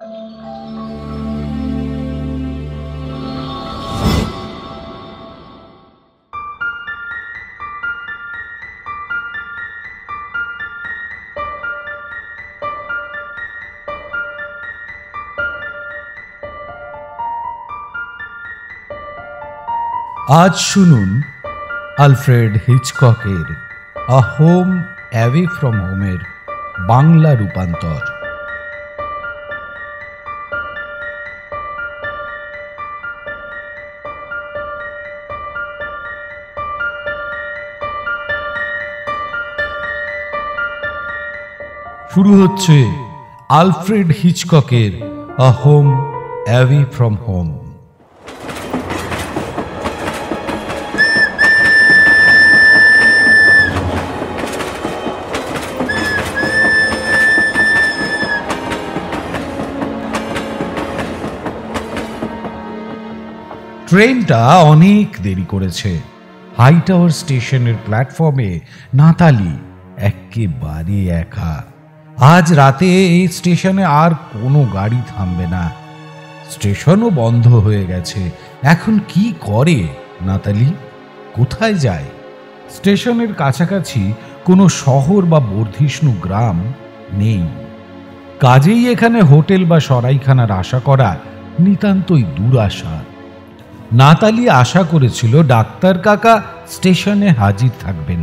আজ শুনুন আলফ্রেড হিচককের আ হোম অ্যাওয়ে ফ্রম হোমের বাংলা রূপান্তর। শুরু হচ্ছে আলফ্রেড হিচককের a home away from home. ট্রেনটা অনেক দেরি করেছে। হাই টাওয়ার স্টেশনের প্ল্যাটফর্মে নাতালি একেবারে একা। আজ রাতে এই স্টেশনে আর কোনো গাড়ি থামবে না, স্টেশনও বন্ধ হয়ে গেছে। এখন কি করে নাতালি? কোথায় যায়? স্টেশনের কাছাকাছি কোনো শহর বা বর্ধিষ্ণু গ্রাম নেই, কাজেই এখানে হোটেল বা সরাইখানার আশা করা নিতান্তই দুরাশা। নাতালি আশা করেছিল ডাক্তার কাকা স্টেশনে হাজির থাকবেন।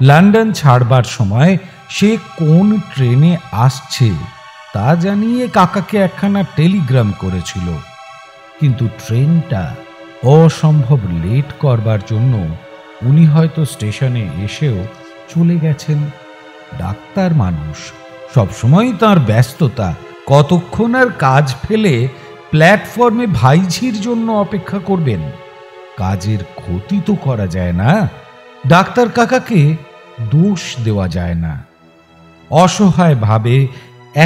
লন্ডন ছাড়বার সময় সে কোন ট্রেনে আসছে তা জানিয়ে কাকাকে একখানা টেলিগ্রাম করেছিল, কিন্তু ট্রেনটা অসম্ভব লেট করবার জন্য উনি হয়তো স্টেশনে এসেও চলে গেছেন। ডাক্তার মানুষ, সবসময় তার ব্যস্ততা, কতক্ষণ আর কাজ ফেলে প্ল্যাটফর্মে ভাইঝির জন্য অপেক্ষা করবেন? কাজের ক্ষতি তো করা যায় না, ডাক্তার কাকাকে দোষ দেওয়া যায় না। অসহায় ভাবে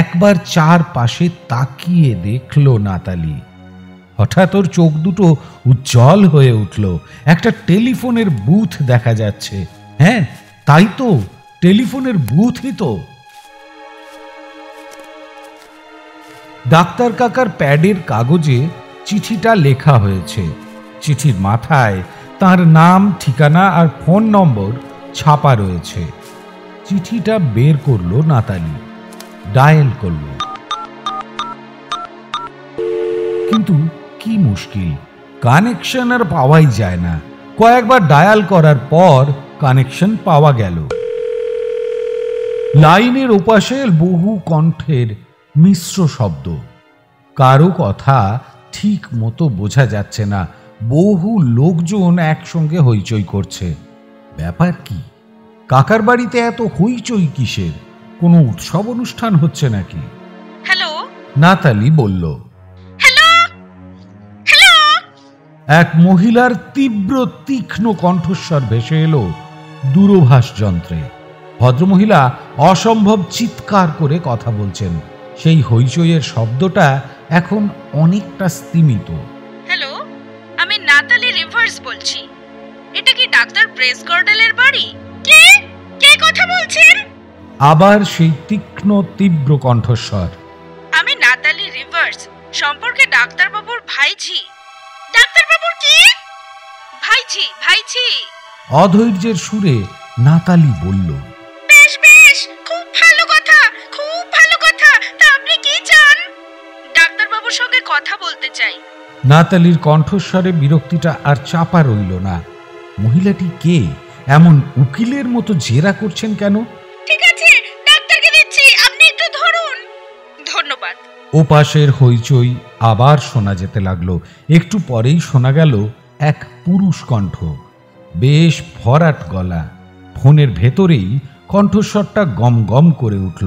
একবার চারপাশে তাকিয়ে দেখল নাতালি। হঠাৎ ওর চোখ দুটো উজ্জ্বল হয়ে উঠল। একটা টেলিফোনের বুথ দেখা যাচ্ছে। হ্যাঁ, তাই তো, টেলিফোনের বুথই তো। ডাক্তার কাকার প্যাডের কাগজে চিঠিটা লেখা হয়েছে। চিঠির মাথায় তার নাম, ঠিকানা আর ফোন নম্বর ছাপা রয়েছে। চিঠিটা বের করলো নাতালি, ডায়াল করল। কিন্তু কি মুশকিল, কানেকশন আর পাওয়াই যায় না। কয়েকবার ডায়াল করার পর কানেকশন পাওয়া গেল। লাইনের ওপাশে বহু কণ্ঠের মিশ্র শব্দ, কারো কথা ঠিক মতো বোঝা যাচ্ছে না। বহু লোকজন একসঙ্গে হইচই করছে। ব্যাপার কি? কাকার বাড়িতে এত হইচই কিসের? কোনো উৎসব অনুষ্ঠান হচ্ছে নাকি? হ্যালো, নাতালি বলল। Hello hello. এক মহিলার তীব্র তীক্ষ্ণ কণ্ঠস্বর ভেসে এলো দূরভাষ যন্ত্রে। ভদ্রমহিলা অসম্ভব চিৎকার করে কথা বলছেন। সেই হইচইয়ের শব্দটা এখন অনেকটা স্তিমিত। হ্যালো, আমি নাতালি রিভার্স বলছি। এটা কি ডাক্তার ব্রেসগার্ডেলের বাড়ি? কে কে কথা বলছেন? আবার সেই তীক্ষ্ণ তীব্র কণ্ঠস্বর। আমি নাতালি রিভার্স, সম্পর্কে ডাক্তারবাবুর ভাইঝি। ডাক্তারবাবুর কি? ভাইঝি ভাইঝি। অধৈর্যের সুরে নাতালি বলল। বেশ বেশ, খুব ভালো কথা, খুব ভালো কথা। তা আপনি কি চান? ডাক্তারবাবুর সঙ্গে কথা বলতে চাই। নাতালির কণ্ঠস্বরে বিরক্তিটা আর চাপা রইল না। মহিলাটি কে? এমন উকিলের মতো জেরা করছেন কেন? ঠিক আছে, ডাক্তারকে দিচ্ছি, আপনি একটু ধরুন। ধন্যবাদ। ওপাশের হইচই আবার শোনা যেতে লাগলো। একটু পরেই শোনা গেল এক পুরুষ কণ্ঠ, বেশ ভরাট গলা। ফোনের ভেতরেই কণ্ঠস্বরটা গম গম করে উঠল।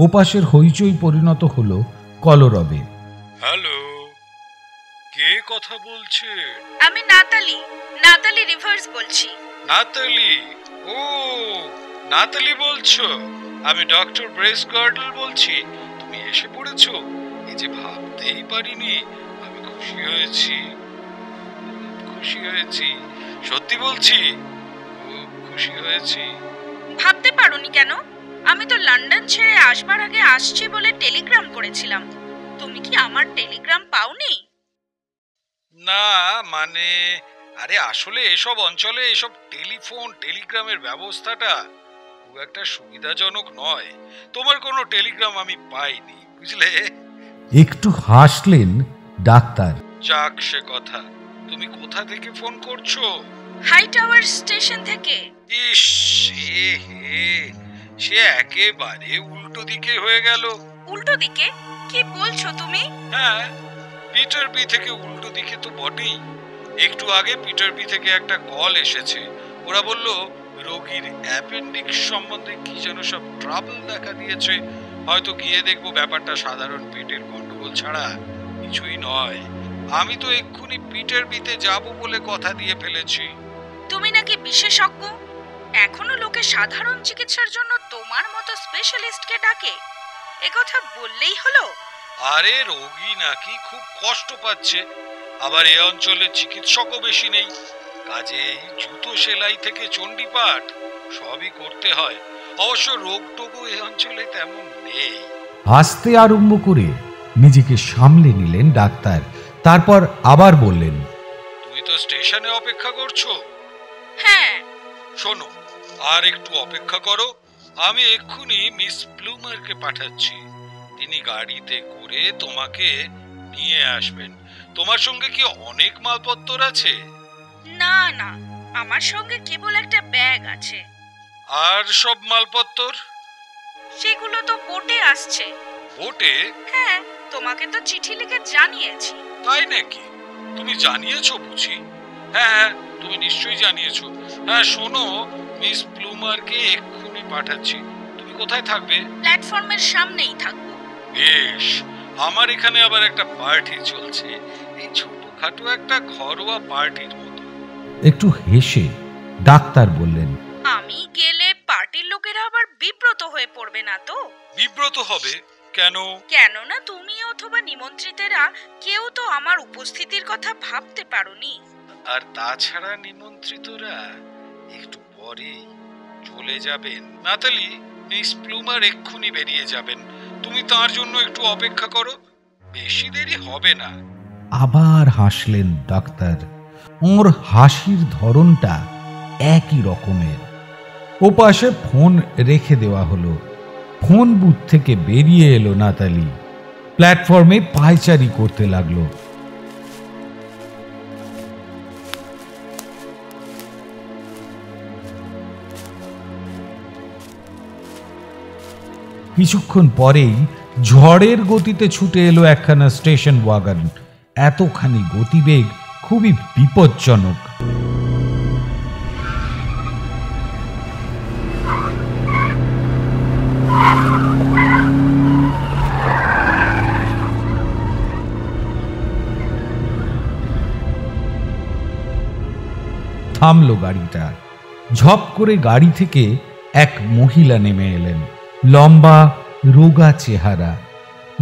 ওপাশের হইচই পরিণত হলো কলরবে। হ্যালো, কে কথা বলছে? আমি নাতালি, নাতালি রিভার্স বলছি। নাতালি? ও, নাতালি বলছো? আমি ডক্টর ব্রেসগার্ডেল বলছি। তুমি এসে পড়েছো? এই যে ভাবতেই পারিনি। আমি খুশি হয়েছি, খুশি হয়েছি, সত্যি বলছি, খুব খুশি হয়েছি। ভাবতে পারোনি কেন? আমি তো লন্ডন ছেড়ে আসবার আগে আসছি বলে টেলিগ্রাম করেছিলাম। তুমি কি আমার টেলিগ্রাম পাওনি? না মানে, আরে আসলে এসব অঞ্চলে এসব টেলিফোন টেলিগ্রামের ব্যবস্থাটা খুব একটা সুবিধাজনক নয়। তোমার কোনো টেলিগ্রাম আমি পাইনি, বুঝলে। একটু হাসলেন ডাক্তার। যাক সে কথা, তুমি কোথা থেকে ফোন করছো? হাই টাওয়ার স্টেশন থেকে। ইস, সে একেবারে উল্টো দিকে হয়ে গেল। উল্টো দিকে? কি বলছো তুমি? হ্যাঁ, পিটারবি থেকে উল্টো দিকে তো বটেই। একটু আগে পিটারবি থেকে একটা কল এসেছে। ওরা বলল রোগীর অ্যাপেন্ডিক্স সম্বন্ধে কি যেন সব ট্রাবল দেখা দিয়েছে। হয়তো গিয়ে দেখবো ব্যাপারটা সাধারণ পেটের গন্ডগোল ছাড়া কিছুই নয়। আমি তো এক্ষুনি পিটারবিতে যাব বলে কথা দিয়ে ফেলেছি। তুমি নাকি বিশেষজ্ঞ? এখনো লোকে সাধারণ চিকিৎসার জন্য তোমার মতো স্পেশালিস্টকে ডাকে। একথা বললেই হলো? আরে রোগী নাকি খুব কষ্ট পাচ্ছে, আবার এ অঞ্চলে চিকিৎসকও বেশি নেই। কাজেই জুতো সেলাই থেকে চণ্ডীপাঠ সবই করতে হয়। অবশ্য রোগটোগও এ অঞ্চলে তেমন নেই। হাসতে আরম্ভ করে নিজেকে সামলে নিলেন ডাক্তার। তারপর আবার বললেন, তুমি তো স্টেশনে অপেক্ষা করছো। হ্যাঁ। শোনো, আর একটু অপেক্ষা করো। আমি এক্ষুনি মিস প্লুমারকে পাঠাচ্ছি। তিনি গাড়িতে করে তোমাকে নিয়ে আসবেন। তোমার সঙ্গে কি অনেক মালপত্র আছে? না না, আমার সঙ্গে কেবল একটা ব্যাগ আছে। আর সব মালপত্র? সেগুলো তো বোটে আসছে। বোটে? হ্যাঁ, তোমাকে তো চিঠি লিখে জানিয়েছি। তাই নাকি? তুমি জানিয়েছো বুঝি? হ্যাঁ, তুমি নিশ্চয়ই জানিয়েছো। হ্যাঁ শোনো, মিস প্লুমারকে এক্ষুনি পাঠাচ্ছি। তুমি কোথায় থাকবে? প্ল্যাটফর্মের সামনেই থাকবো। বেশ, আমার এখানে আবার একটা পার্টি চলছে। এই ছোটখাটো একটা ঘরোয়া পার্টির মতো। একটু হেসে ডাক্তার বললেন, আমি গেলে পার্টির লোকেরা আবার বিব্রত হয়ে পড়বে না তো? বিব্রত হবে কেন? কেননা তুমি অথবা নিমন্ত্রিতেরা কেউ তো আমার উপস্থিতির কথা ভাবতে পারোনি। আর তাছাড়া নিমন্ত্রিতরা একটু পরেই চলে যাবেন। নাতালি, মিস প্লুমার এক্ষুনি বেরিয়ে যাবেন। তুমি তার জন্য একটু অপেক্ষা করো, বেশি দেরি হবে না। আবার হাসলেন ডাক্তার। ওর হাসির ধরনটা একই রকমের। ওপাশে ফোন রেখে দেওয়া হলো। ফোন বুথ থেকে বেরিয়ে এলো নাতালি। প্ল্যাটফর্মে পায়চারি করতে লাগলো। কিছুক্ষণ পরেই ঝড়ের গতিতে ছুটে এলো একখানা স্টেশন ওয়াগন। এতখানি গতিবেগ খুবই বিপজ্জনক। থামলো গাড়িটা। ঝপ করে গাড়ি থেকে এক মহিলা নেমে এলেন। লম্বা, রোগা চেহারা।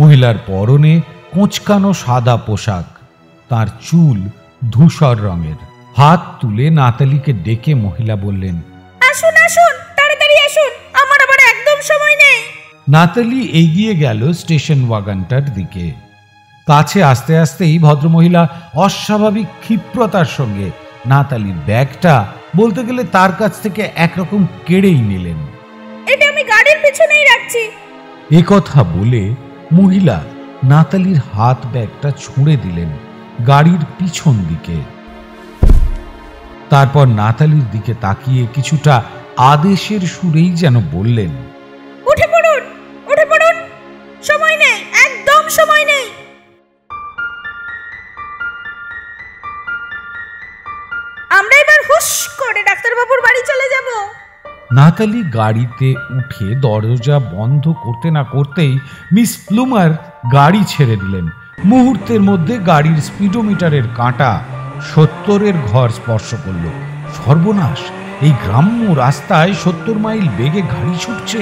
মহিলার পরনে কোঁচকানো সাদা পোশাক। তার চুল ধূসর রঙের। হাত তুলে নাতালিকে ডেকে মহিলা বললেন, আসুন আসুন, তাড়াতাড়ি আসুন, আমার আবার একদম সময় নেই। নাতালি এগিয়ে গেল স্টেশন ওয়াগনটার দিকে। কাছে আসতে আসতেই ভদ্রমহিলা অস্বাভাবিক ক্ষিপ্রতার সঙ্গে নাতালির ব্যাগটা বলতে গেলে তার কাছ থেকে একরকম কেড়েই নিলেন। এটা আমি গাড়ির পেছনেই রাখছি। একথা বলে মহিলা নাতালির হাত ব্যাগটা ছুঁড়ে দিলেন গাড়ির পিছন দিকে। তারপর নাতালির দিকে তাকিয়ে কিছুটা আদেশের সুরেই যেন বললেন, উঠে পড়ুন, উঠে পড়ুন, সময় নেই, একদম সময় নেই। আমরা এবার হুশ করে ডাক্তারবাবুর বাড়ি চলে যাব। নাতালি গাড়িতে উঠে দরজা বন্ধ করতে না করতেই মিস প্লুমার গাড়ি ছেড়ে দিলেন। মুহূর্তের মধ্যে গাড়ির স্পিডোমিটারের কাঁটা 70-এর ঘর স্পর্শ করল। সর্বনাশ! এই গ্রাম্য রাস্তায় 70 মাইল বেগে গাড়ি ছুটছে।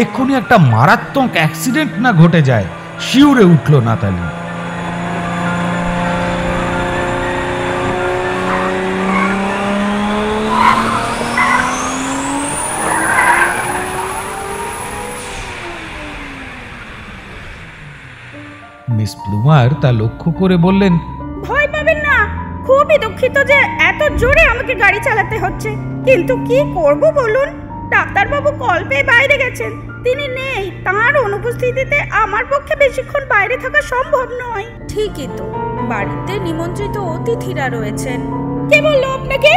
এক্ষুনি একটা মারাত্মক অ্যাক্সিডেন্ট না ঘটে যায়। শিউরে উঠল নাতালি। মিস প্লুমার তা লক্ষ্য করে বললেন, ভয় পাবেন না, খুবই দুঃখিত যে এত জোরে আমাকে গাড়ি চালাতে হচ্ছে, কিন্তু কি করব বলুন? ডাক্তারবাবু কল পেয়ে বাইরে গেছেন, তিনি নেই। তার অনুপস্থিতিতে আমার পক্ষে বেশিক্ষণ বাইরে থাকা সম্ভব নয়। ঠিকই তো, বাড়িতে নিমন্ত্রিত অতিথিরা রয়েছেন। কে বললো আপনাকে?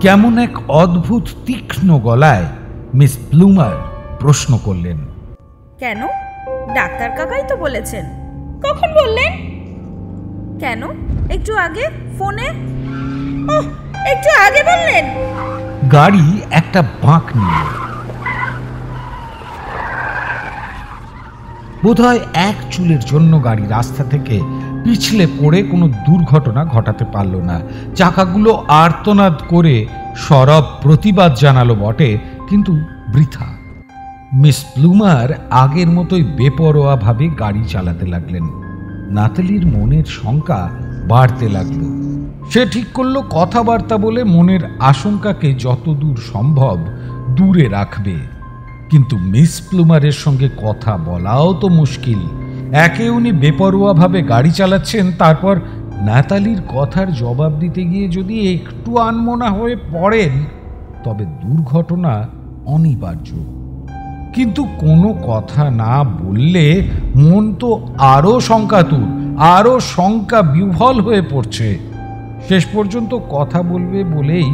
কেমন এক অদ্ভুত তীক্ষ্ণ গলায় মিস প্লুমার প্রশ্ন করলেন। কেন? ডাক্তার কাকাই তো বলেছেন। কখন বললেন? কেন, একটু আগে ফোনে। ওহ, একটু আগে বললেন? গাড়ি একটা বাঁক নিল। বোধহয় এক চুলের জন্য গাড়ি রাস্তা থেকে পিছলে পড়ে কোনো দুর্ঘটনা ঘটাতে পারল না। চাকাগুলো আর্তনাদ করে সরব প্রতিবাদ জানালো বটে, কিন্তু বৃথা। মিস প্লুমার আগের মতোই বেপরোয়াভাবে গাড়ি চালাতে লাগলেন। নাতালির মনের শঙ্কা বাড়তে লাগলো। সে ঠিক করলো কথাবার্তা বলে মনের আশঙ্কাকে যতদূর সম্ভব দূরে রাখবে। কিন্তু মিস প্লুমারের সঙ্গে কথা বলাও তো মুশকিল। একে উনি বেপরোয়াভাবে গাড়ি চালাচ্ছেন, তারপর নাতালির কথার জবাব দিতে গিয়ে যদি একটু আনমনা হয়ে পড়েন, তবে দুর্ঘটনা অনিবার্য। কিন্তু কোনো কথা না বললে মন তো আরো শঙ্কাতুর, আরো শঙ্কা বিহ্বল হয়ে পড়ছে। শেষ পর্যন্ত কথা বলবে বলেই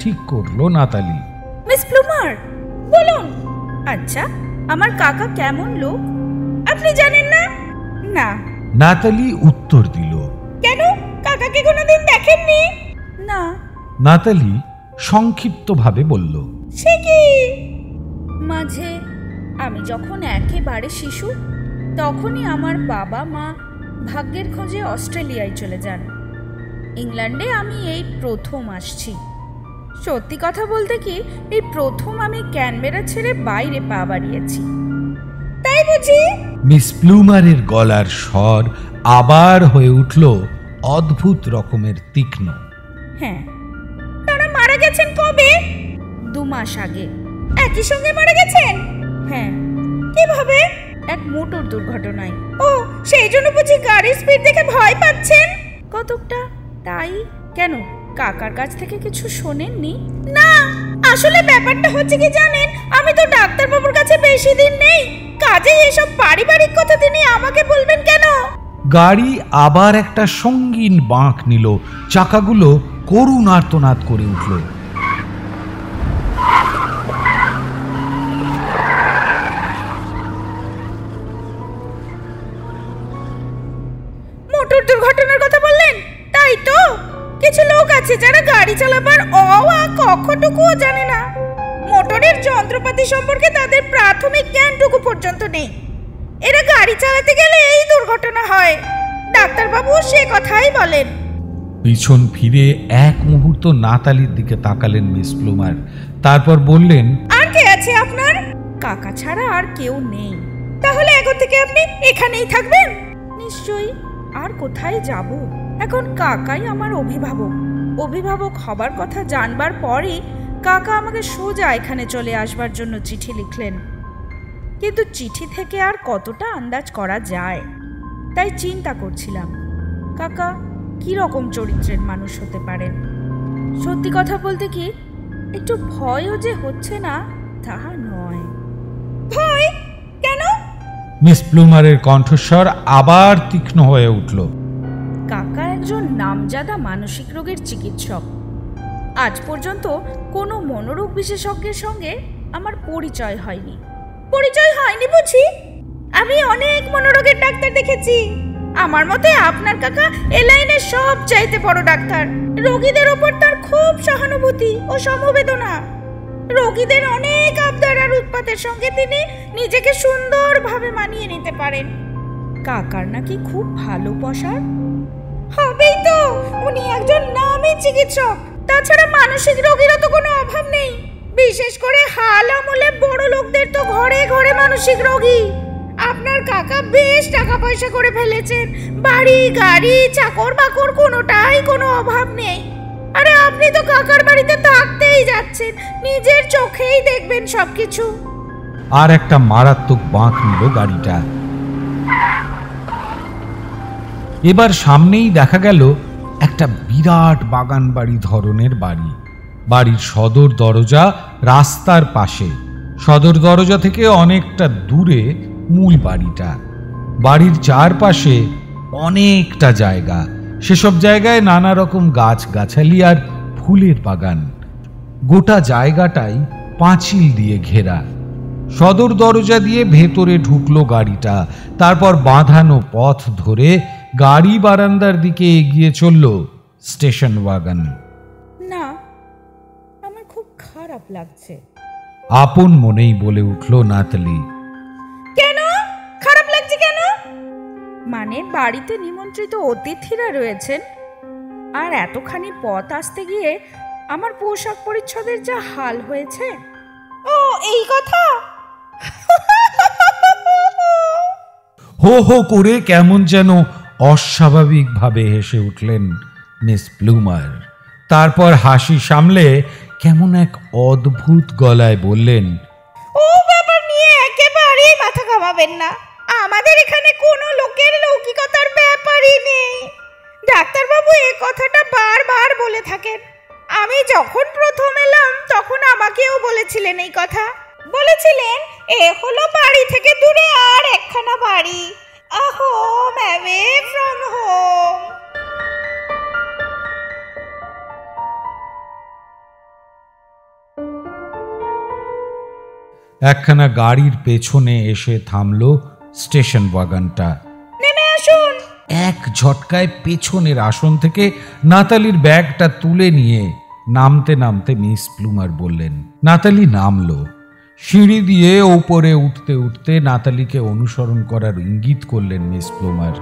ঠিক করলো নাতালি। মিস প্লুমার, বলুন, আচ্ছা আমার কাকা কেমন লোক আপনি জানেন না? না। নাতালি উত্তর দিল। কেন, কাকাকে কোনোদিন দেখেননি? না। নাতালি সংক্ষিপ্তভাবে বলল, সে কি? মাঝে আমি যখন একেবারে শিশু, তখনই আমার বাবা মা ভাগ্যের খোঁজে অস্ট্রেলিয়ায় চলে যান। ইংল্যান্ডে আমি এই প্রথম আসছি। সত্যি কথা বলতে কি, এই প্রথম আমি ক্যানবেরা ছেড়ে বাইরে পা বাড়িয়েছি। তাই বুঝি? মিস প্লুমারের গলার স্বর আবার হয়ে উঠল অদ্ভুত রকমের তীক্ষ্ণ। হ্যাঁ। তারা মারা গেছেন কবে? 2 মাস আগে। একই সঙ্গে মারা গেছেন? হ্যাঁ। কিভাবে? এক মোটর দুর্ঘটনায়। ও, সেই জন্য বুঝি গাড়ির স্পিড দেখে ভয় পাচ্ছেন? কতকটা তাই। কেন, কাকার কাছ থেকে কিছু শোনেননি? না, আসলে ব্যাপারটা হচ্ছে কি জানেন, আমি তো ডাক্তারবাবুর কাছে বেশি দিন নেই, কাজেই এসব পারিবারিক কথা তিনি আমাকে বলবেন কেন? গাড়ি আবার একটা সঙ্গীন বাঁক নিল। চাকাগুলো করুণ আর্তনাদ করে উঠল। মোটর দুর্ঘটনার কথা বললেন, তাই তো? কিছু লোক আছে যারা গাড়ি চালাবার অ আ কখটুকুও জানে না। মোটরের যন্ত্রপাতি সম্পর্কে তাদের প্রাথমিক জ্ঞানটুকু পর্যন্ত নেই। এরা গাড়ি চালাতে গেলে এই দুর্ঘটনা হয়। ডাক্তারবাবু সে কথাই বলেন। পিছন ফিরে এক মুহূর্ত নাতালির দিকে তাকালেন মিস প্লুমার, তারপর বললেন, আর কে আছে আপনার? কাকা ছাড়া আর কেউ নেই। তাহলে এখন থেকে আপনি এখানেই থাকবেন? নিশ্চয়ই, আর কোথায় যাব? এখন কাকাই আমার অভিভাবক। অভিভাবক হবার কথা জানবার পরই কাকা আমাকে সোজা এখানে চলে আসবার জন্য চিঠি লিখলেন। কিন্তু চিঠি থেকে আর কতটা আন্দাজ করা যায়, তাই চিন্তা করছিলাম কাকা কি রকম চরিত্রের মানুষ হতে পারেন। সত্যি কথা বলতে কি, একটু ভয়ও যে হচ্ছে না তা নয়। ভয় কেন? মিস প্লুমারের কণ্ঠস্বর আবার তীক্ষ্ণ হয়ে উঠল। কাকা একজন নামজাদা মানসিক রোগের চিকিৎসক। আজ পর্যন্ত কোনো মনোরোগ বিশেষজ্ঞের সঙ্গে আমার পরিচয় হয়নি। পরিচয় হয়নি বুঝি? আমি অনেক মনোরোগের ডাক্তার দেখেছি। আমার মতে আপনার কাকা এ লাইনের সব চাইতে বড় ডাক্তার। রোগীদের ওপর তার খুব সহানুভূতি ও সমবেদনা। রোগীদের অনেক আবদার আর উৎপাতের সঙ্গে তিনি নিজেকে সুন্দরভাবে মানিয়ে নিতে পারেন। কাকার নাকি খুব ভালো পসার। হবেই তো, উনি একজন নামী চিকিৎসক। তাছাড়া মানসিক রোগীরও তো কোনো অভাব নেই। বিশেষ করে হাল আমলে বড় লোকদের তো ঘরে ঘরে মানসিক রোগী। আপনার কাকা বেশ টাকা পয়সা করে ফেলেছেন, বাড়ি গাড়ি চাকর বাকর কোনোটাই কোনো অভাব নেই। আরে আপনি তো কাকার বাড়িতে থাকতেই যাচ্ছেন, নিজের চোখেই দেখবেন সবকিছু। আর একটা মারাত্মক বাঁক নিল গাড়িটা। এবার সামনেই দেখা গেল একটা বিরাট বাগান বাড়ি ধরনের বাড়ি। বাড়ির সদর দরজা রাস্তার পাশে, সদর দরজা থেকে অনেকটা দূরে মূল বাড়িটা। বাড়ির চারপাশে অনেকটা জায়গা, সেসব জায়গায় নানা রকম গাছ গাছালি আর ফুলের বাগান। গোটা জায়গাটাই পাঁচিল দিয়ে ঘেরা। সদর দরজা দিয়ে ভেতরে ঢুকলো গাড়িটা, তারপর বাঁধানো পথ ধরে গাড়ি বারান্দার দিকে এগিয়ে চলল স্টেশন ওয়াগন। না, আমার খুব খারাপ লাগছে। আপন মনেই বলে উঠল নাতালি। কেন খারাপ লাগছে কেন? মানে বাড়িতে নিমন্ত্রিত অতিথিরা রয়েছেন, আর এতখানি পথ আসতে গিয়ে আমার পোশাক পরিচ্ছদের যা হাল হয়েছে। ও এই কথা। হো হো করে কেমন যেন অস্বাভাবিকভাবে হেসে উঠলেন মিস প্লুমার। তারপর হাসি সামলে কেমন এক অদ্ভুত গলায় বললেন, ও ব্যাপার নিয়ে একেবারেই মাথা ঘামাবেন না। আমাদের এখানে কোনো লোকের লৌকিকতার ব্যাপারই নেই। ডাক্তারবাবু এ কথাটা বারবার বলে থাকেন। আমি যখন প্রথম এলাম তখন আমাকেও বলেছিলেন এই কথা। বলেছিলেন এ হলো বাড়ি থেকে দূরে আর একখানা বাড়ি, আ হোম অ্যাওয়ে ফ্রম হোম। একখানা গাড়ির পেছনে এসে থামলো স্টেশন ওয়াগনটা। নেমে আসুন। এক ঝটকায় পেছনের আসন থেকে নাতালির ব্যাগটা তুলে নিয়ে নামতে নামতে মিস প্লুমার বললেন। নাতালি নামলো। সিঁড়ি দিয়ে ওপরে উঠতে উঠতে নাতালিকে অনুসরণ করার ইঙ্গিত করলেন মিস প্লুমার।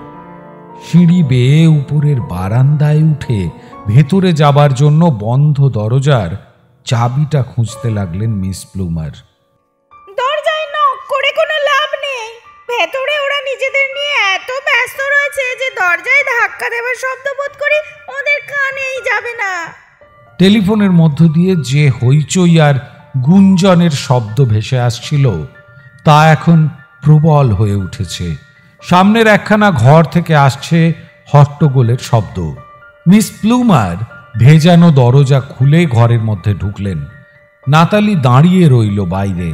সিঁড়ি বেয়ে উপরের বারান্দায় উঠে ভেতরে যাবার জন্য বন্ধ দরজার চাবিটা খুঁজতে লাগলেন মিস প্লুমার। দরজায় নক করে কোনো লাভ নেই। ভেতরে ওরা নিজেদের নিয়ে এত ব্যস্ত রয়েছে যে দরজায় ধাক্কা দেওয়ার শব্দ বোধ করি ওদের কানেই যাবে না। টেলিফোনের মধ্য দিয়ে যে হইচই আর গুঞ্জনের শব্দ ভেসে আসছিল তা এখন প্রবল হয়ে উঠেছে। সামনের একখানা ঘর থেকে আসছে হট্টগোলের শব্দ। মিস প্লুমার ভেজানো দরজা খুলে ঘরের মধ্যে ঢুকলেন। নাতালি দাঁড়িয়ে রইল বাইরে।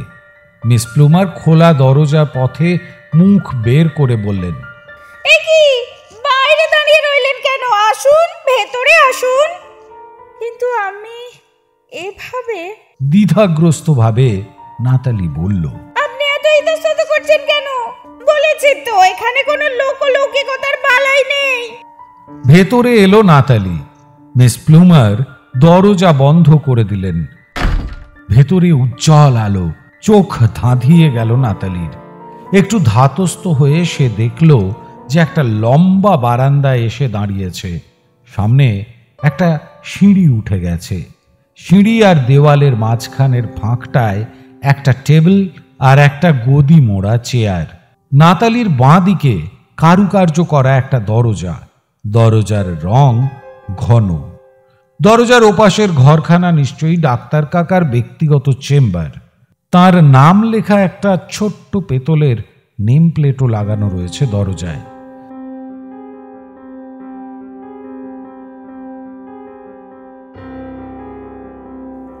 মিস প্লুমার খোলা দরজার পথে মুখ বের করে বললেন, এ কি, বাইরে দাঁড়িয়ে রইলেন কেন? আসুন, ভেতরে আসুন। কিন্তু আমি এভাবে। দ্বিধাগ্রস্ত ভাবে নাতালি বলল, আপনি এত ইতস্তত করছেন কেন? বলেছি তো এখানে কোনো লোকলৌকিকতার বালাই নেই। ভেতরে এলো নাতালি। মিস প্লুমার দরজা বন্ধ করে দিলেন। ভেতরে উজ্জ্বল আলো। চোখ ধাঁধিয়ে গেল নাতালির। একটু ধাতস্থ হয়ে সে দেখল যে একটা লম্বা বারান্দায় এসে দাঁড়িয়েছে। সামনে একটা সিঁড়ি উঠে গেছে। সিঁড়ি আর দেওয়ালের মাঝখানের ফাঁকটায় একটা টেবিল আর একটা গদি মোড়া চেয়ার। নাতালির বাঁ দিকে কারুকার্য করা একটা দরজা। দরজার রং ঘন। দরজার ওপাশের ঘরখানা নিশ্চয়ই ডাক্তার কাকার ব্যক্তিগত চেম্বার। তার নাম লেখা একটা ছোট্ট পেতলের নেম প্লেটও লাগানো রয়েছে দরজায়।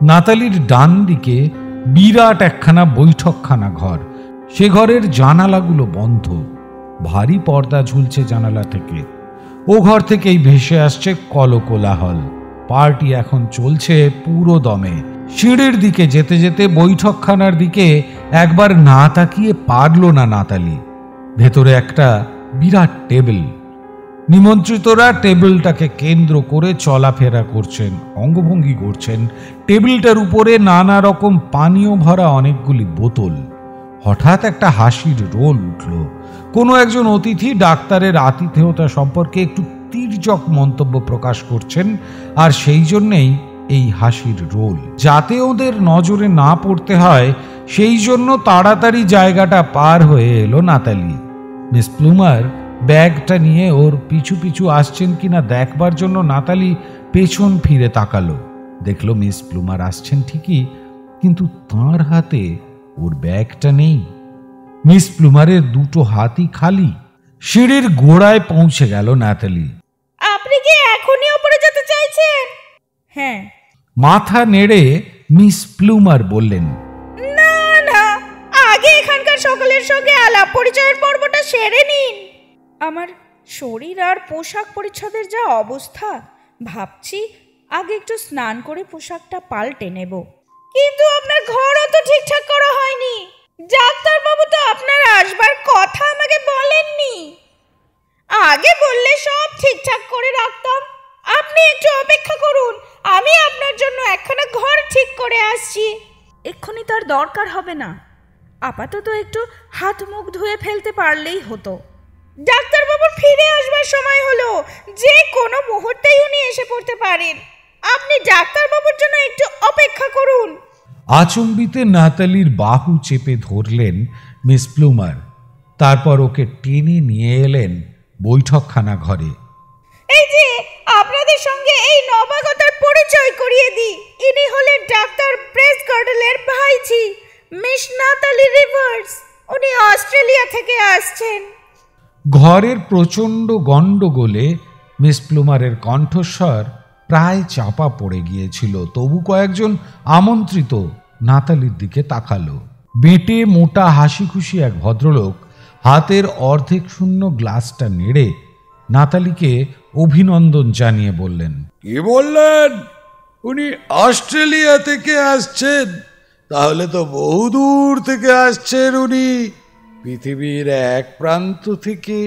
নাতালির ডান দিকে বিরাট একখানা বৈঠকখানা ঘর। সে ঘরের জানালাগুলো বন্ধ। ভারী পর্দা ঝুলছে জানালা থেকে। ও ঘর থেকেই ভেসে আসছে কলকোলাহল। পার্টি এখন চলছে পুরো দমে। সিঁড়ির দিকে যেতে যেতে বৈঠকখানার দিকে একবার না তাকিয়ে পারল না নাতালি। ভেতরে একটা বিরাট টেবিল। নিমন্ত্রিতরা টেবিলটাকে কেন্দ্র করে চলাফেরা করছেন, অঙ্গভঙ্গি করছেন। টেবিলটার উপরে নানা রকম পানীয় ভরা অনেকগুলি বোতল। হঠাৎ একটা হাসির রোল উঠল। কোনো একজন অতিথি ডাক্তারের আতিথেয়তা সম্পর্কে একটু তির্যক মন্তব্য প্রকাশ করছেন, আর সেই জন্যেই এই হাসির রোল। যাতে ওদের নজরে না পড়তে হয় সেই জন্য তাড়াতাড়ি জায়গাটা পার হয়ে এলো নাতালি। মিস প্লুমার ব্যাগটা নিয়ে ওর পিছু পিছু আসছেন কিনা দেখবার জন্য নাতালি পেছন ফিরে তাকালো। দেখলো মিস প্লুমার আসছেন ঠিকই, কিন্তু তাঁর হাতে ওর ব্যাগটা নেই। মিস প্লুমারের দুটো হাতই খালি। সিঁড়ির গোড়ায় পৌঁছে গেল নাতালি। আপনি কি এখনই ওপরে যেতে চাইছেন? হ্যাঁ। মাথা নেড়ে মিস প্লুমার বললেন, না না, আগে এখানকার সকলের সঙ্গে আলাপ পরিচয়ের পর্বটা সেরে নিন। আমার শরীর আর পোশাক পরিচ্ছদের যা অবস্থা, ভাবছি আগে একটু স্নান করে পোশাকটা পাল্টে নেব। কিন্তু আপনার ঘরও তো ঠিকঠাক করা হয়নি। ডাক্তারবাবু তো আপনার আসবার কথা আমাকে বলেননি। আগে বললে সব ঠিকঠাক করে রাখতাম। আপনি একটু অপেক্ষা করুন, আমি আপনার জন্য একখানা ঘর ঠিক করে আসছি। এক্ষুনি তার দরকার হবে না, আপাতত একটু হাত মুখ ধুয়ে ফেলতে পারলেই হতো। ডাক্তারবাবুর ফিরে আসবার সময় হলো, যে কোনো মুহূর্তেই উনি এসে পড়তে পারেন। আপনি ডাক্তারবাবুর জন্য একটু অপেক্ষা করুন। আচম্বিতে নাতালির বাহু চেপে ধরলেন মিস প্লুমার। তারপর ওকে টেনে নিয়ে এলেন বৈঠকখানা ঘরে। এই যে আপনাদের সঙ্গে এই নবাগতার পরিচয় করিয়ে দিই, ইনি হলেন ডাক্তার প্রেসগার্ডেলের ভাইঝি, মিস নাতালি রিভার্স। উনি অস্ট্রেলিয়া থেকে আসছেন। ঘরের প্রচণ্ড গণ্ডগোলে মিস প্লুমারের কণ্ঠস্বর প্রায় চাপা পড়ে গিয়েছিল। তবু কয়েকজন আমন্ত্রিত নাতালির দিকে তাকালো। বেঁটে মোটা হাসি খুশি এক ভদ্রলোক হাতের অর্ধেক শূন্য গ্লাসটা নেড়ে নাতালিকে অভিনন্দন জানিয়ে বললেন, কি বললেন? উনি অস্ট্রেলিয়া থেকে আসছেন? তাহলে তো বহুদূর থেকে আসছেন উনি। পৃথিবীর এক প্রান্ত থেকে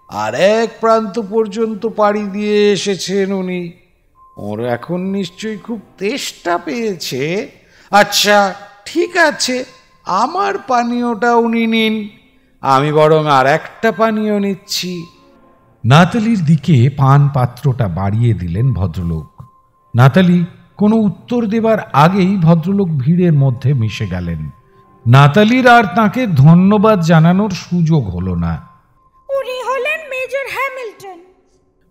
আর এক প্রান্ত পর্যন্ত পাড়ি দিয়ে এসেছেন উনি। ওর এখন নিশ্চয়ই খুব তেষ্টা পেয়েছে। আচ্ছা ঠিক আছে, আমার পানীয়টা উনি নিন, আমি বরং আর একটা পানীয় নিচ্ছি। নাতালির দিকে পান পাত্রটা বাড়িয়ে দিলেন ভদ্রলোক। নাতালি কোনো উত্তর দেবার আগেই ভদ্রলোক ভিড়ের মধ্যে মিশে গেলেন। নাতালির আর তাকে ধন্যবাদ জানানোর সুযোগ হলো না। উনি হলেন মেজর হ্যামিল্টন।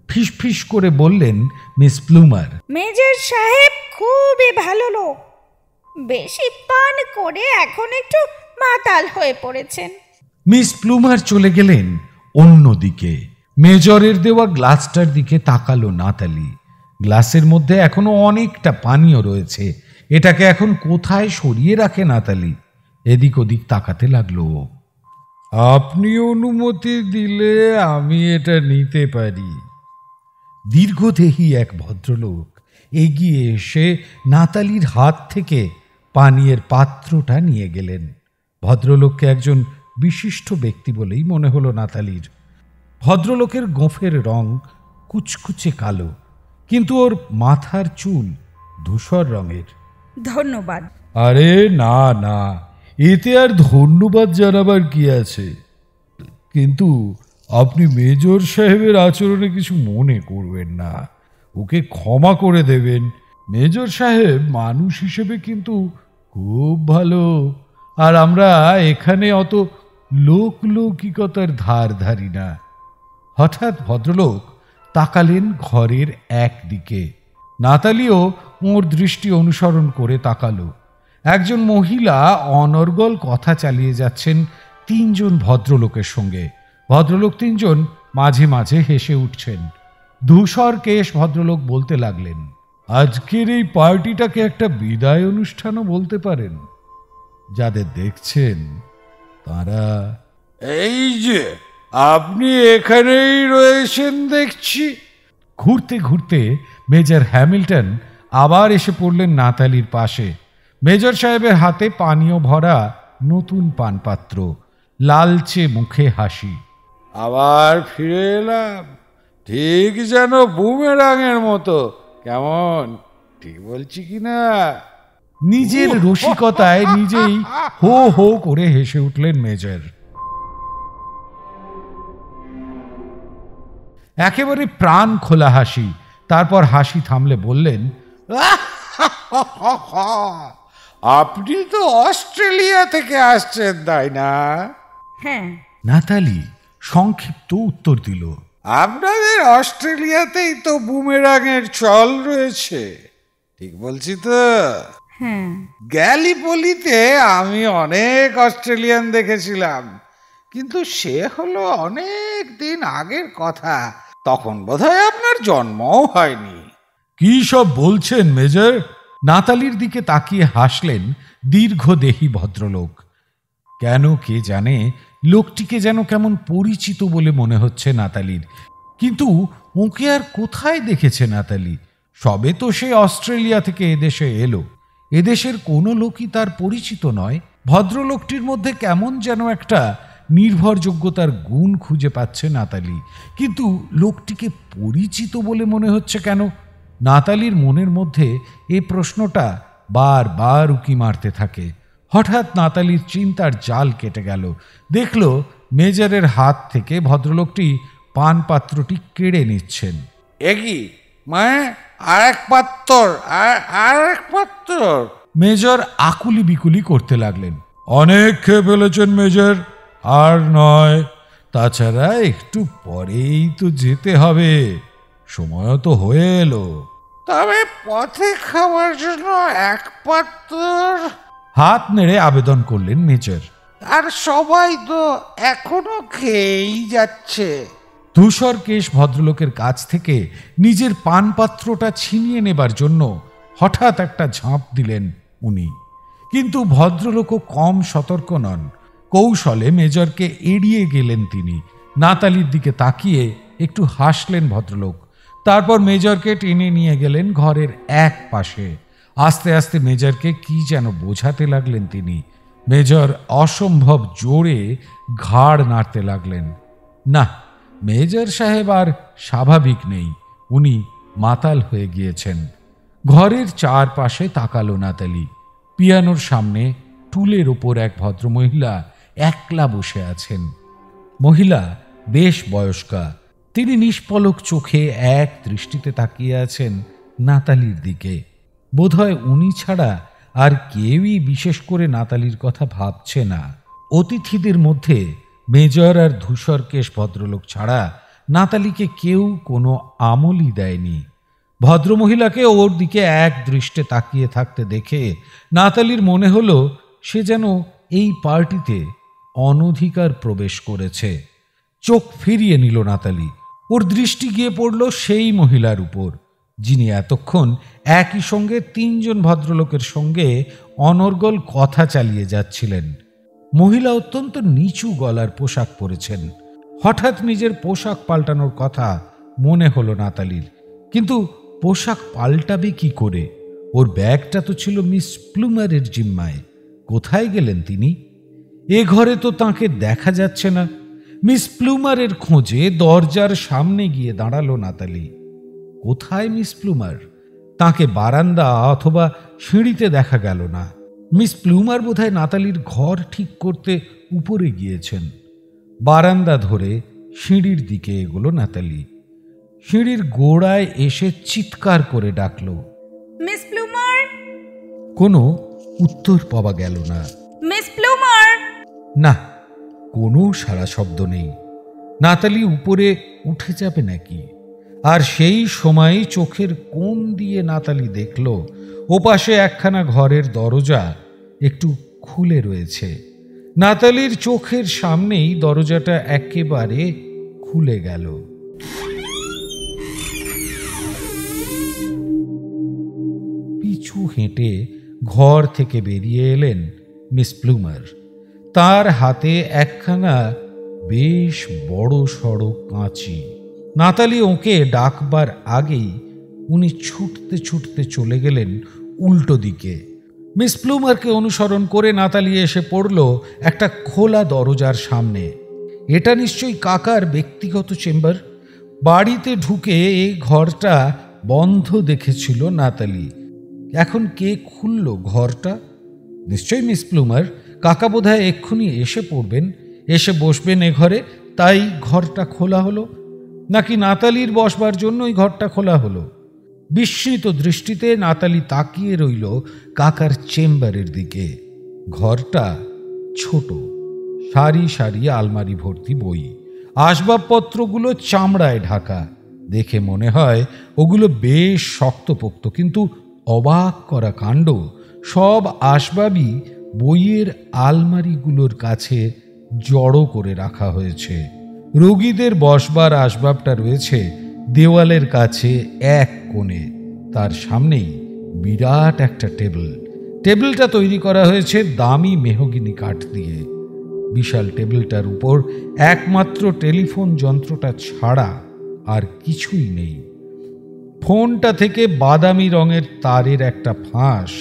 ফিসফিস করে বললেন মিস প্লুমার। মেজর সাহেব খুবই ভালো লোক, বেশি পান করে এখন একটু মাতাল হয়ে পড়েছেন। মিস প্লুমার চলে গেলেন অন্যদিকে। মেজরের দেওয়া গ্লাসটার দিকে তাকালো নাতালি। গ্লাসের মধ্যে এখনো অনেকটা পানীয় রয়েছে। এটাকে এখন কোথায় সরিয়ে রাখে নাতালি? এদিক ওদিক তাকাতে লাগলো। আপনি অনুমতি দিলে আমি এটা নিতে পারি। দীর্ঘদেহী এক ভদ্রলোক এগিয়ে এসে নাতালির হাত থেকে পানীয়ের পাত্রটা নিয়ে গেলেন। ভদ্রলোককে একজন বিশিষ্ট ব্যক্তি বলেই মনে হলো নাতালির। ভদ্রলোকের গোঁফের রং কুচকুচে কালো, কিন্তু ওর মাথার চুল ধূসর রঙের। ধন্যবাদ। আরে না না, এতে আর ধন্যবাদ জানাবার কি আছে? কিন্তু আপনি মেজর সাহেবের আচরণে কিছু মনে করবেন না, ওকে ক্ষমা করে দেবেন। মেজর সাহেব মানুষ হিসেবে কিন্তু খুব ভালো, আর আমরা এখানে অত লোকলৌকিকতার ধার ধারি না। হঠাৎ ভদ্রলোক তাকালেন ঘরের একদিকে। নাতালিও ওর দৃষ্টি অনুসরণ করে তাকালো। একজন মহিলা অনর্গল কথা চালিয়ে যাচ্ছেন তিনজন ভদ্রলোকের সঙ্গে। ভদ্রলোক তিনজন মাঝে মাঝে হেসে উঠছেন। ধূসর কেশ ভদ্রলোক বলতে লাগলেন, আজকের এই পার্টিটাকে একটা বিদায় অনুষ্ঠানও বলতে পারেন। যাদের দেখছেন তারা। এই যে আপনি এখানেই রয়েছেন দেখছি। ঘুরতে ঘুরতে মেজর হ্যামিল্টন আবার এসে পড়লেন নাতালির পাশে। মেজর সাহেবের হাতে পানীয় ভরা নতুন পানপাত্র, লালচে মুখে হাসি। আবার ফিরে এলাম, ঠিক যেন বুমেরাঙের মতো। কেমন, ঠিক বলছি কিনা? নিজের রসিকতায় নিজেই হো হো করে হেসে উঠলেন মেজর। একেবারে প্রাণ খোলা হাসি। তারপর হাসি থামলে বললেন, আপনি তো অস্ট্রেলিয়া থেকে আসছেন তাই না? হ্যাঁ। নাতালি সংক্ষিপ্ত উত্তর দিল, আপনাদের অস্ট্রেলিয়াতেই তো বুমেরাঙের চল রয়েছে, ঠিক বলছি তো? হ্যাঁ। গ্যালিপলিতে আমি অনেক অস্ট্রেলিয়ান দেখেছিলাম, কিন্তু সে হলো অনেক দিন আগের কথা, তখন বোধহয় আপনার জন্মও হয়নি। কি সব বলছেন মেজর? নাতালির দিকে তাকিয়ে হাসলেন দীর্ঘদেহী ভদ্রলোক। কেন কে জানে লোকটিকে যেন কেমন পরিচিত বলে মনে হচ্ছে নাতালির। কিন্তু ওকে আর কোথায় দেখেছে নাতালি? সবে তো সে অস্ট্রেলিয়া থেকে এদেশে এলো। এদেশের কোনো লোকই তার পরিচিত নয়। ভদ্রলোকটির মধ্যে কেমন যেন একটা নির্ভরযোগ্যতার গুণ খুঁজে পাচ্ছে নাতালি, কিন্তু লোকটিকে পরিচিত বলে মনে হচ্ছে কেন? নাতালির মনের মধ্যে এই প্রশ্নটা বারবার উকি মারতে থাকে। হঠাৎ নাতালির চিন্তার জাল কেটে গেল। দেখল মেজরের হাত থেকে ভদ্রলোকটি পান পাত্রটি কেড়ে নিচ্ছেন। এগি মানে আরেক পাত্র, আরেক পাত্র। মেজর আকুলি বিকুলি করতে লাগলেন। অনেক খেয়ে ফেলেছেন মেজর, আর নয়। তাছাড়া একটু পরেই তো যেতে হবে, সময় তো হয়ে এলো। তবে পথে খাওয়ার জন্য এক পাত্র। হাত নেড়ে আবেদন করলেন মেজর। আর সবাই তো এখনো খেয়েই যাচ্ছে। ধূসর কেশ ভদ্রলোকের কাছ থেকে নিজের পানপাত্রটা ছিনিয়ে নেবার জন্য হঠাৎ একটা ঝাঁপ দিলেন উনি। কিন্তু ভদ্রলোকও কম সতর্ক নন। কৌশলে মেজরকে এড়িয়ে গেলেন তিনি। নাতালির দিকে তাকিয়ে একটু হাসলেন ভদ্রলোক। তারপর মেজরকে টেনে নিয়ে গেলেন ঘরের এক পাশে। আস্তে আস্তে মেজরকে কি যেন বোঝাতে লাগলেন তিনি। মেজর অসম্ভব জোরে ঘাড় নাড়তে লাগলেন। না, মেজর সাহেব আর স্বাভাবিক নেই, উনি মাতাল হয়ে গিয়েছেন। ঘরের চারপাশে তাকালো নাতালি। পিয়ানোর সামনে টুলের ওপর এক ভদ্রমহিলা একলা বসে আছেন। মহিলা বেশ বয়স্কা। তিনি নিষ্পলক চোখে এক দৃষ্টিতে তাকিয়ে আছেন নাতালির দিকে। বোধহয় উনি ছাড়া আর কেউই বিশেষ করে নাতালির কথা ভাবছে না। অতিথিদের মধ্যে মেজর আর ধূসর কেশ ভদ্রলোক ছাড়া নাতালিকে কেউ কোনো আমলই দেয়নি। ভদ্রমহিলাকে ওর দিকে এক দৃষ্টে তাকিয়ে থাকতে দেখে নাতালির মনে হলো সে যেন এই পার্টিতে অনধিকার প্রবেশ করেছে। চোখ ফিরিয়ে নিল নাতালি। ওর দৃষ্টি গিয়ে পড়ল সেই মহিলার উপর, যিনি এতক্ষণ একই সঙ্গে তিনজন ভদ্রলোকের সঙ্গে অনর্গল কথা চালিয়ে যাচ্ছিলেন। মহিলা অত্যন্ত নিচু গলার পোশাক পরেছেন। হঠাৎ নিজের পোশাক পাল্টানোর কথা মনে হলো নাতালির। কিন্তু পোশাক পাল্টাবে কি করে? ওর ব্যাগটা তো ছিল মিস প্লুমারের জিম্মায়। কোথায় গেলেন তিনি? এ ঘরে তো তাঁকে দেখা যাচ্ছে না। মিস প্লুমারের খোঁজে দরজার সামনে গিয়ে দাঁড়ালো নাতালি। কোথায় মিস প্লুমার? তাঁকে বারান্দা অথবা সিঁড়িতে দেখা গেল না। মিস প্লুমার বোধহয় নাতালির ঘর ঠিক করতে উপরে গিয়েছেন। বারান্দা ধরে সিঁড়ির দিকে এগোলো নাতালি। সিঁড়ির গোড়ায় এসে চিৎকার করে ডাকল, মিস প্লুমার। কোনো উত্তর পাওয়া গেল না। মিস প্লুমার। না, কোনো সাড়া শব্দ নেই। নাতালি উপরে উঠে যাবে নাকি? আর সেই সময় চোখের কোণ দিয়ে নাতালি দেখল ওপাশে একখানা ঘরের দরজা একটু খুলে রয়েছে। নাতালির চোখের সামনেই দরজাটা একেবারে খুলে গেল। পিছু হেঁটে ঘর থেকে বেরিয়ে এলেন মিস প্লুমার। তার হাতে একখানা বেশ বড় সড়ো কাঁচি। নাতালি ওকে ডাকবার আগেই উনি ছুটতে ছুটতে চলে গেলেন উল্টো দিকে। মিস প্লুমারকে অনুসরণ করে নাতালি এসে পড়ল একটা খোলা দরজার সামনে। এটা নিশ্চয়ই কাকার ব্যক্তিগত চেম্বার। বাড়িতে ঢুকে এই ঘরটা বন্ধ দেখেছিল নাতালি। এখন কে খুলল ঘরটা? নিশ্চয়ই মিস প্লুমার। কাকা বোধহয় এক্ষুনি এসে পড়বেন, এসে বসবেন এ ঘরে, তাই ঘরটা খোলা হলো। নাকি নাতালির বসবার জন্যই ঘরটা খোলা হলো? বিস্মিত দৃষ্টিতে নাতালি তাকিয়ে রইল কাকার চেম্বারের দিকে। ঘরটা ছোট, সারি সারি আলমারি ভর্তি বই। আসবাবপত্রগুলো চামড়ায় ঢাকা। দেখে মনে হয় ওগুলো বেশ শক্তপোক্ত। কিন্তু অবাক করা কাণ্ড, সব আসবাবই বইয়ের আলমারিগুলোর কাছে জড়ো করে রাখা হয়েছে। রোগীদের বসবার আসবাবটা রয়েছে দেওয়ালের কাছে এক কোণে, তার সামনেই বিরাট একটা টেবিল। টেবিলটা তৈরি করা হয়েছে দামি মেহগিনি কাঠ দিয়ে। বিশাল টেবিলটার উপর একমাত্র টেলিফোন যন্ত্রটা ছাড়া আর কিছুই নেই। ফোনটা থেকে বাদামি রঙের তারের একটা ফাঁস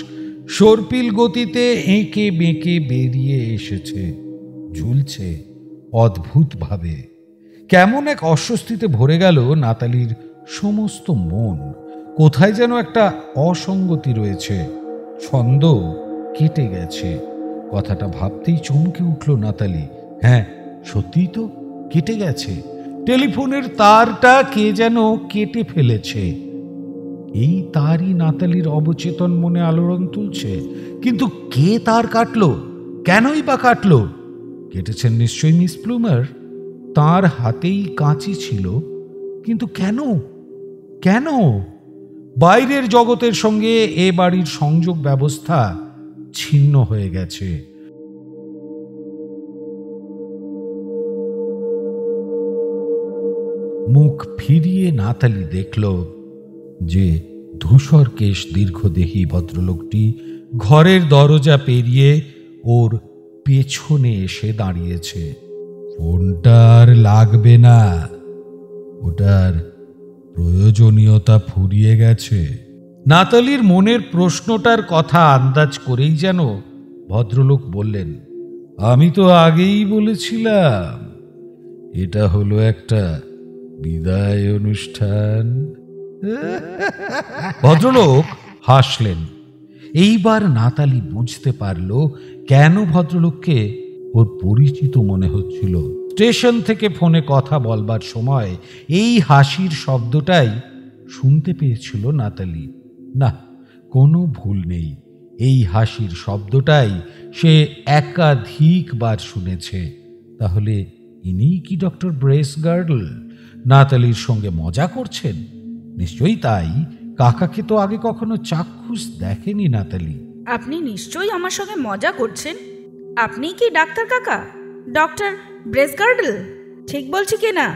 সর্পিল গতিতে এঁকে বেঁকে বেরিয়ে এসেছে, ঝুলছে অদ্ভুতভাবে। কেমন এক অস্বস্তিতে ভরে গেল নাতালির সমস্ত মন। কোথায় যেন একটা অসঙ্গতি রয়েছে, ছন্দ কেটে গেছে। কথাটা ভাবতেই চমকে উঠল নাতালি। হ্যাঁ, সত্যিই তো কেটে গেছে। টেলিফোনের তারটা কে যেন কেটে ফেলেছে। এই তারই নাতালির অবচেতন মনে আলোড়ন তুলছে। কিন্তু কে তার কাটলো? কেনই বা কাটলো? কেটেছেন নিশ্চয়ই মিস প্লুমার। তার হাতেই কাঁচি ছিল, কিন্তু কেন? কেন? বাইরের জগতের সঙ্গে এ বাড়ির সংযোগ ব্যবস্থা ছিন্ন হয়ে গেছে। মুখ ফিরিয়ে নাতালি দেখল যে ধূসর কেশ দীর্ঘদেহী ভদ্রলোকটি ঘরের দরজা পেরিয়ে ওর পেছনে এসে দাঁড়িয়েছে। ফোনটা আর লাগবে না, ওটার প্রয়োজনীয়তা ফুরিয়ে গেছে। নাতালির মনের প্রশ্নটার কথা আন্দাজ করেই যেন ভদ্রলোক বললেন, আমি তো আগেই বলেছিলাম এটা হলো একটা বিদায় অনুষ্ঠান। ভদ্রলোক হাসলেন। এইবার নাতালি বুঝতে পারল কেন ভদ্রলোককে ওর পরিচিত মনে হচ্ছিল। স্টেশন থেকে ফোনে কথা বলবার সময় এই হাসির শব্দটাই শুনতে পেয়েছিল নাতালি। না, কোনো ভুল নেই, এই হাসির শব্দটাই সে একাধিকবার শুনেছে। তাহলে ইনিই কি ডক্টর ব্রেসগার্ডল নাতালির সঙ্গে মজা করছেন? নিশ্চয়ই তাই। কাকাকে তো আগে কখনো চাক্ষুষ দেখেনি নাতালি। আপনি নিশ্চয়ই আমার সঙ্গে মজা করছেন। আপনি কি ডাক্তার কাকা, ডক্টর ব্রেসগার্ডল? ঠিক বলছি কি না?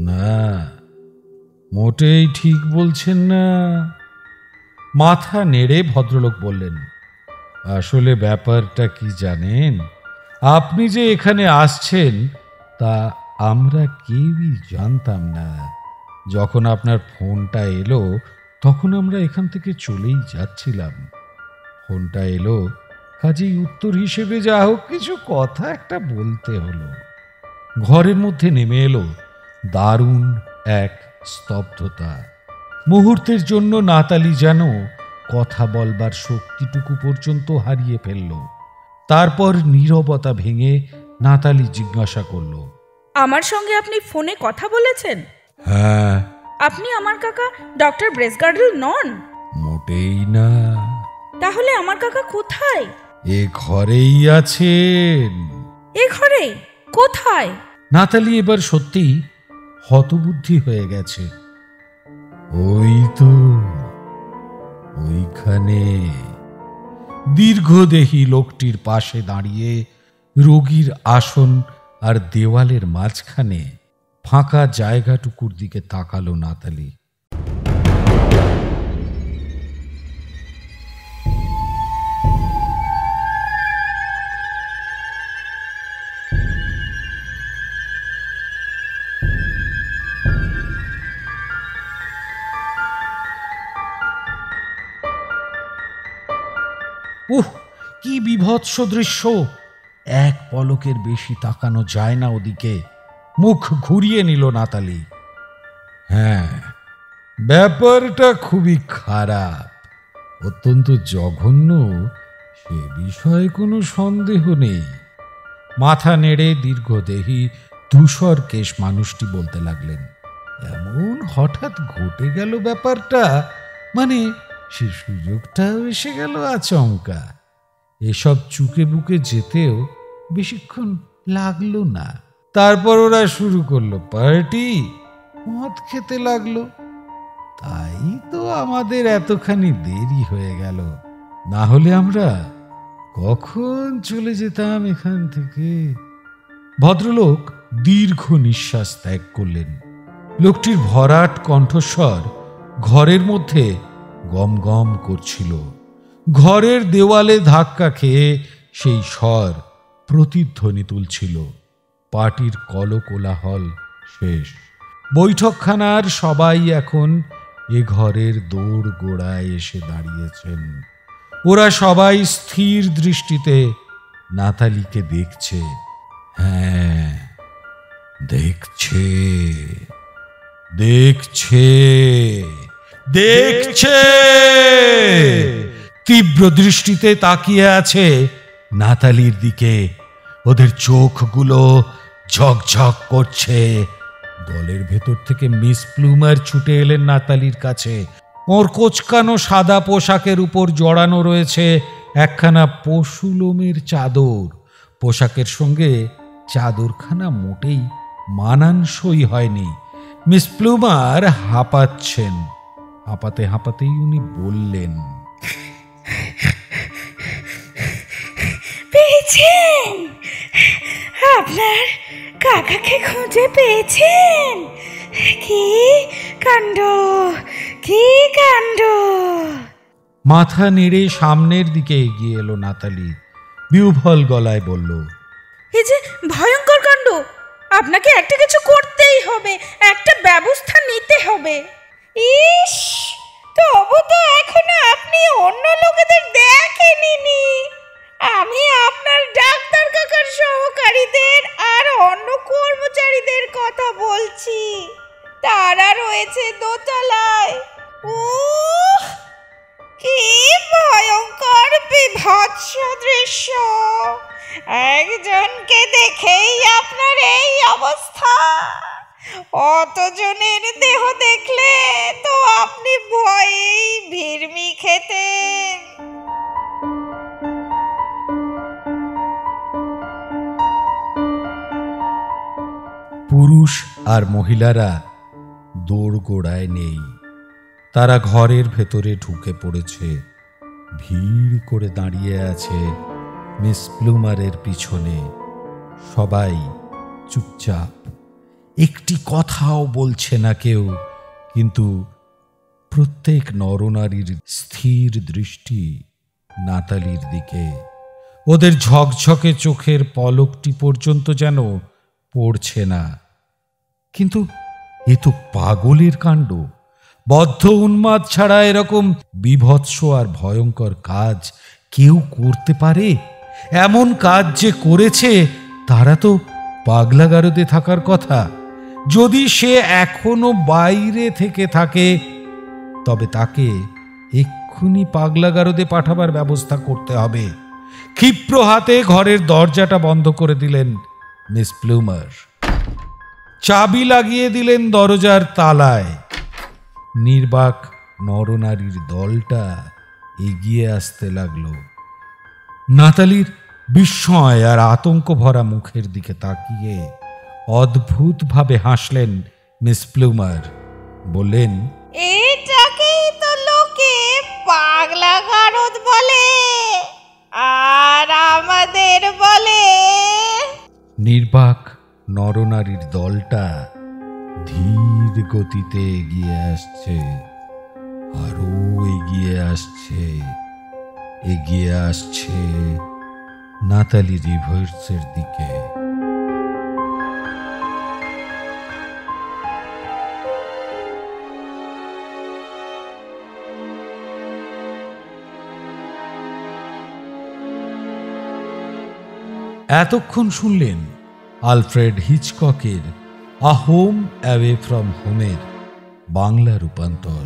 না, মোটেই ঠিক বলছেন না। মাথা নেড়ে ভদ্রলোক বললেন, আসলে ব্যাপারটা কি জানেন? আপনি যে এখানে আসছেন তা আমরা কেউই জানতাম না। যখন আপনার ফোনটা এলো তখন আমরা এখান থেকে চলেই যাচ্ছিলাম। ফোনটা এলো, কাজেই উত্তর হিসেবে যা হোক কিছু কথা একটা বলতে হলো। ঘরের মধ্যে নেমে এলো দারুণ এক স্তব্ধতা। মুহূর্তের জন্য নাতালি যেন কথা বলবার শক্তিটুকু পর্যন্ত হারিয়ে ফেলল। তারপর নীরবতা ভেঙে নাতালি জিজ্ঞাসা করল, আমার সঙ্গে আপনি ফোনে কথা বলেছেন? হ্যাঁ। আপনি আমার কাকা ডক্টর ব্রেসগার্ডল নন? মোটেই না। তাহলে আমার কাকা কোথায়? এ ঘরেই আছেন। এ ঘরে? কোথায়? নাতালি এবার সত্যি হতবুদ্ধি হয়ে গেছে। ওই তো ওইখানে। দীর্ঘদেহী লোকটির পাশে দাঁড়িয়ে রোগীর আসন আর দেওয়ালের মাঝখানে ফাঁকা জায়গাটুকুর দিকে তাকালো নাতালি। উহ, কি বিভৎস দৃশ্য! এক পলকের বেশি তাকানো যায় না ওদিকে। মুখ ঘুরিয়ে নিল নাতালি। হ্যাঁ, ব্যাপারটা খুবই খারাপ, অত্যন্ত জঘন্য, সে বিষয়ে কোনো সন্দেহ নেই। মাথা নেড়ে দীর্ঘদেহী ধূসর কেশ মানুষটি বলতে লাগলেন, এমন হঠাৎ ঘটে গেল ব্যাপারটা, মানে সে সুযোগটাও এসে গেল আচমকা। এসব চুকে বুকে যেতেও বেশিক্ষণ লাগলো না। তারপর ওরা শুরু করলো পার্টি, মদ খেতে লাগলো। তাই তো আমাদের এতখানি দেরি হয়ে গেল, না হলে আমরা কখন চলে যেতাম এখান থেকে। ভদ্রলোক দীর্ঘ নিঃশ্বাস ত্যাগ করলেন। লোকটির ভরাট কণ্ঠস্বর ঘরের মধ্যে গম গম করছিল। ঘরের দেওয়ালে ধাক্কা খেয়ে সেই স্বর প্রতিধ্বনি তুলছিল। পার্টির কলকোলাহল শেষ। বৈঠকখানার সবাই এখন এ ঘরের দৌড় গোড়ায় এসে দাঁড়িয়েছেন। ওরা সবাই স্থির দৃষ্টিতে নাতালিকে দেখছে। হ্যাঁ, দেখছে দেখছে দেখছে তীব্র দৃষ্টিতে তাকিয়ে আছে নাতালির দিকে। ওদের চোখগুলো ঝকঝক করছে। দলের ভেতর থেকে মিস প্লুমার ছুটে এলেন নাতালির কাছে। ওর কোচকানো সাদা পোশাকের উপর জড়ানো রয়েছে একখানা পশুলোমের চাদর। পোশাকের সঙ্গে চাদরখানা মোটেই মানানসই হয়নি। মিস প্লুমার হাঁপাচ্ছেন। হাঁপাতে হাঁপাতেই উনি বললেন, পেয়েছেন? আপনার কাকাকে খুঁজে পেয়েছেন? কি কাণ্ড, কি কাণ্ড! মাথা নেড়ে সামনের দিকে এগিয়ে এলো নাতালি। বিহ্বল গলায় বলল, এই যে ভয়ঙ্কর কাণ্ড! আপনাকে একটা কিছু করতেই হবে, একটা ব্যবস্থা নিতে হবে। ইস, তবু তো এখনো আপনি অন্য লোকেদের দেখেননি। আমি আপনার ডাক্তার কাকার সহকারীদের আর অন্য কর্মচারীদের কথা বলছি। তারা রয়েছে দোতলায়। উহ, কি ভয়ঙ্কর বিভৎস দৃশ্য! একজনকে দেখেই আপনার এই অবস্থা। অতজনের দেহ দেখলে তো আপনি ভয়েই ভিড়মি খেতেন। পুরুষ আর মহিলারা দোরগোড়ায় নেই। তারা ঘরের ভেতরে ঢুকে পড়েছে। ভিড় করে দাঁড়িয়ে আছে মিস প্লুমারের পিছনে। সবাই চুপচাপ, একটি কথাও বলছে না কেউ। কিন্তু প্রত্যেক নরনারীর স্থির দৃষ্টি নাতালির দিকে। ওদের ঝকঝকে চোখের পলকটি পর্যন্ত যেন পড়ছে না। কিন্তু এ তো পাগলের কাণ্ড। বদ্ধ উন্মাদ ছাড়া এরকম বিভৎস আর ভয়ঙ্কর কাজ কেউ করতে পারে? এমন কাজ যে করেছে তারা তো পাগলাগারদে থাকার কথা। যদি সে এখনো বাইরে থেকে থাকে তবে তাকে এক্ষুনি পাগলাগারদে পাঠাবার ব্যবস্থা করতে হবে। ক্ষিপ্র হাতে ঘরের দরজাটা বন্ধ করে দিলেন মিস প্লুমার। চাবি লাগিয়ে দিলেন দরজার তালায়। নির্বাক নরনারীর দলটা এগিয়ে আসতে লাগলো। নাতালির বিস্ময় আর আতঙ্ক ভরা মুখের দিকে তাকিয়ে অদ্ভুতভাবে হাসলেন মিস প্লুমার। বললেন, এটাকেই তো লোকে পাগলাগারদ বলে, আর আমাদের বলে। নির্বাক নরনারীর দলটা ধীর গতিতে এগিয়ে আসছে, আরো এগিয়ে আসছে, এগিয়ে আসছে নাতালি রিভার্সের দিকে। এতক্ষণ শুনলেন আলফ্রেড হিচককের আ হোম অ্যাওয়ে ফ্রম হোমের বাংলা রূপান্তর।